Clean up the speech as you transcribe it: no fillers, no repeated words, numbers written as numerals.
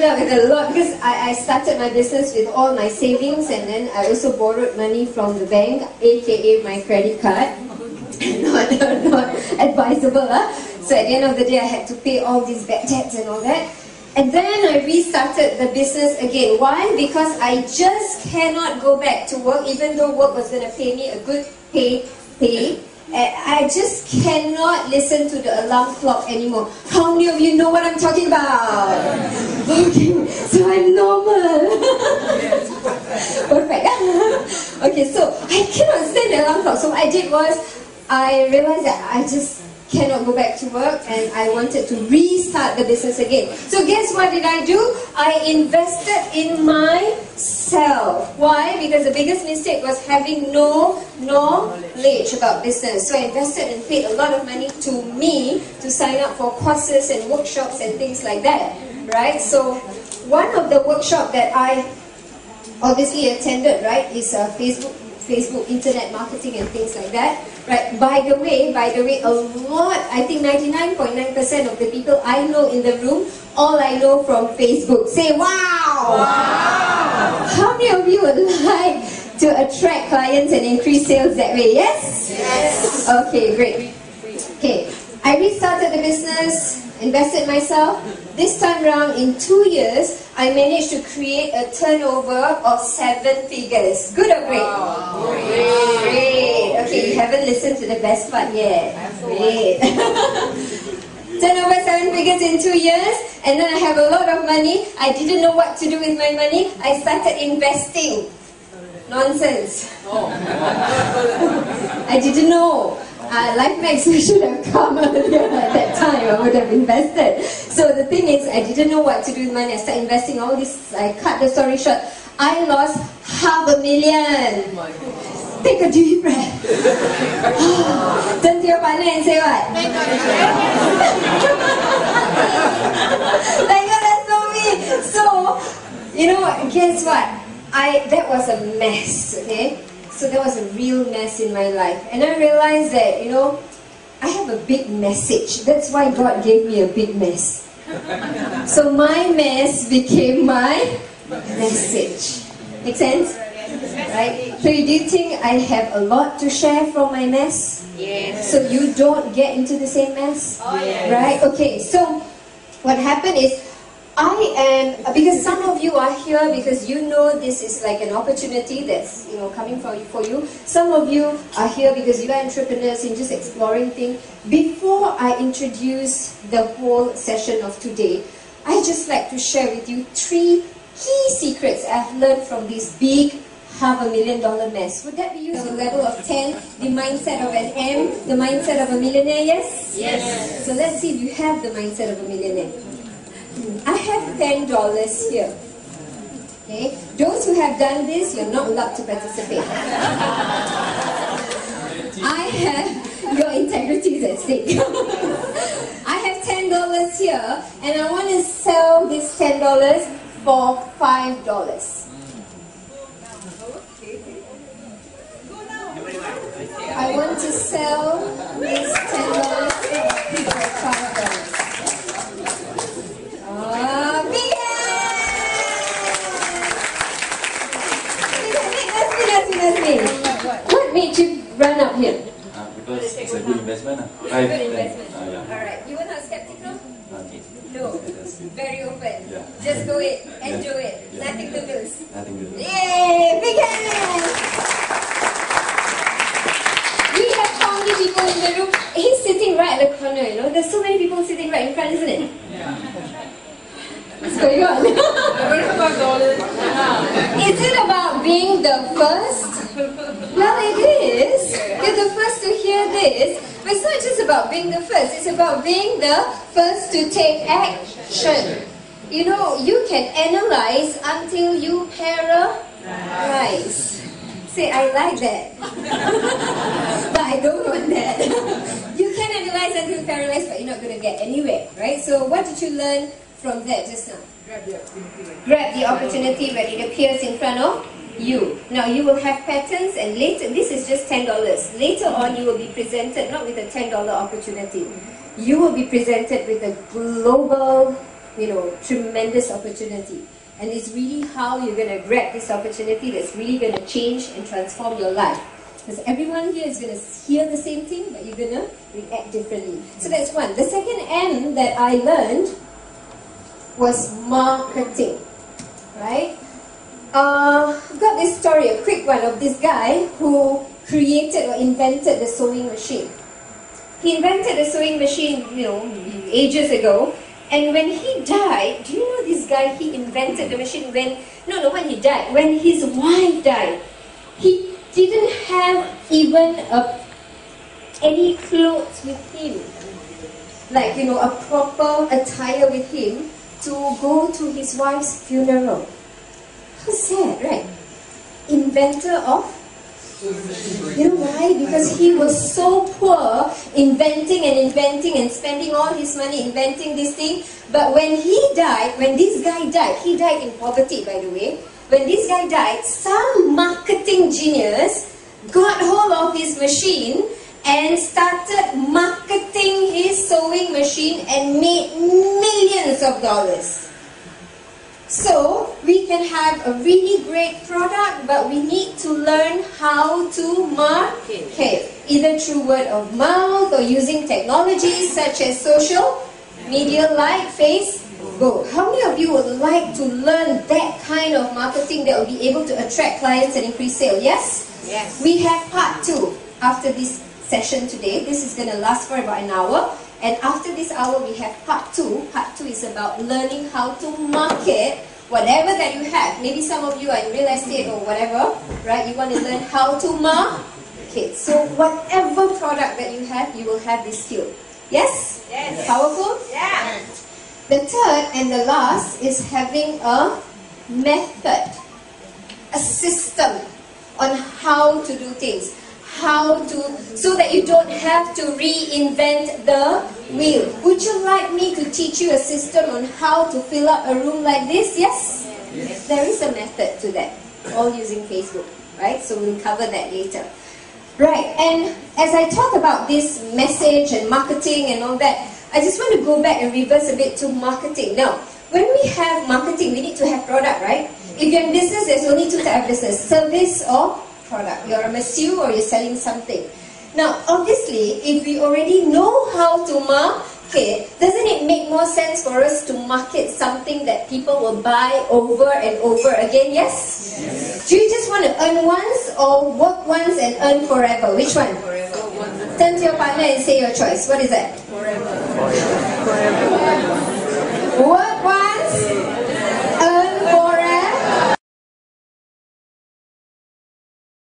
up with a lot because I started my business with all my savings, and then I also borrowed money from the bank, aka my credit card. not advisable, huh? So at the end of the day, I had to pay all these bad debts and all that. And then I restarted the business again. Why? Because I just cannot go back to work, even though work was going to pay me a good pay. I just cannot listen to the alarm clock anymore. How many of you know what I'm talking about? Okay, so I'm normal. Perfect. Okay, so I cannot stand the alarm clock. So what I did was, I realized that I just cannot go back to work, and I wanted to restart the business again. So guess what did I do? I invested in myself. Why? Because the biggest mistake was having no knowledge about business. So I invested and paid a lot of money to me to sign up for courses and workshops and things like that. Right? So one of the workshops that I obviously attended, right, is Facebook internet marketing and things like that. Right. By the way, a lot, I think 99.9% of the people I know in the room, all I know from Facebook. Say wow! Wow! How many of you would like to attract clients and increase sales that way? Yes? Yes. Okay, great. Okay, I restarted the business, invested myself. This time around, in 2 years, I managed to create a turnover of 7 figures. Good or great? Wow. Great. Okay, you haven't listened to the best part yet. Great. Turnover 7 figures in 2 years, and then I have a lot of money. I didn't know what to do with my money. I started investing. Nonsense. I didn't know. Life Max should have come earlier at that time. I would have invested. So the thing is, I didn't know what to do with money. I started investing all this. I cut the story short. I lost $500,000. Take a deep breath. Turn to your partner and say what? Like, oh, that's so me. So, you know what? Guess what? That was a mess, okay? So that was a real mess in my life. And I realized that, you know, I have a big message. That's why God gave me a big mess. So my mess became my message. Make sense? Right? So do you think I have a lot to share from my mess? Yes. So you don't get into the same mess? Oh, yes. Right? Okay, so what happened is, because some of you are here because you know this is like an opportunity that's, you know, coming for you. Some of you are here because you are entrepreneurs and just exploring things. Before I introduce the whole session of today, I just like to share with you 3 key secrets I've learned from this big $500,000 mess. Would that be used on a level of 10? The mindset of an M, the mindset of a millionaire, yes? Yes. So let's see if you have the mindset of a millionaire. I have $10 here. Okay? Those who have done this, you're not allowed to participate. I have, your integrity is at stake. I have $10 here, and I want to sell this $10 for $5. I want to sell this $10 for $5. What made you run up here? Because it's a good investment. Good investment. Alright, you were not skeptical? No. Very open. Yeah. Just go it and do it. Yeah. Nothing to lose. Nothing to lose. Yay! Big hand! We have how many people in the room? He's sitting right at the corner, you know. There's so many people sitting right in front, isn't it? Yeah. What's going on? Is it about being the first? Well, it is. You're the first to hear this. But it's not just about being the first. It's about being the first to take action. You know, you can analyze until you paralyze. Say, I like that. But I don't want that. You can analyze until you paralyze, but you're not going to get anywhere, right? So what did you learn from that just now? Grab the opportunity when it appears in front of you. Now you will have patterns, and later, this is just $10. Later on you will be presented not with a $10 opportunity. You will be presented with a global tremendous opportunity. And it's really how you're going to grab this opportunity that's really going to change and transform your life. Because everyone here is going to hear the same thing, but you're going to react differently. So that's one. The second M that I learned was marketing. Right? I've got this story, a quick one, of this guy who created or invented the sewing machine. He invented the sewing machine, ages ago. And when he died, do you know this guy, he invented the machine when he died, when his wife died. He didn't have even any clothes with him. Like, a proper attire with him to go to his wife's funeral. How sad, right? Inventor of... You know why? Because he was so poor, inventing and spending all his money inventing this thing. But when he died, when this guy died, he died in poverty, by the way. When this guy died, some marketing genius got hold of his machine and started marketing his sewing machine and made millions of dollars. So, we can have a really great product, but we need to learn how to market. Either through word of mouth or using technologies such as social media like Facebook. How many of you would like to learn that kind of marketing that will be able to attract clients and increase sales? Yes? Yes. We have part 2 after this session today. This is going to last for about an hour. And after this hour, we have part 2. Part 2 is about learning how to market whatever that you have. Maybe some of you are in real estate or whatever, right? You want to learn how to market. So whatever product that you have, you will have this skill. Yes? Yes. Powerful? Yeah. The third and the last is having a method, a system on how to do things. So that you don't have to reinvent the wheel. Would you like me to teach you a system on how to fill up a room like this? Yes? Yes. There is a method to that, all using Facebook, right? So we'll cover that later. Right, and as I talk about this message and marketing and all that, I just want to go back and reverse a bit to marketing. Now, when we have marketing, we need to have product, right? If you're in business, there's only 2 types of business, service or product. You're a masseur or you're selling something. Now, obviously, if we already know how to market, doesn't it make more sense for us to market something that people will buy over and over again? Yes? Yes. Do you just want to earn once or work once and earn forever? Which one? Forever. Turn to your partner and say your choice. What is that?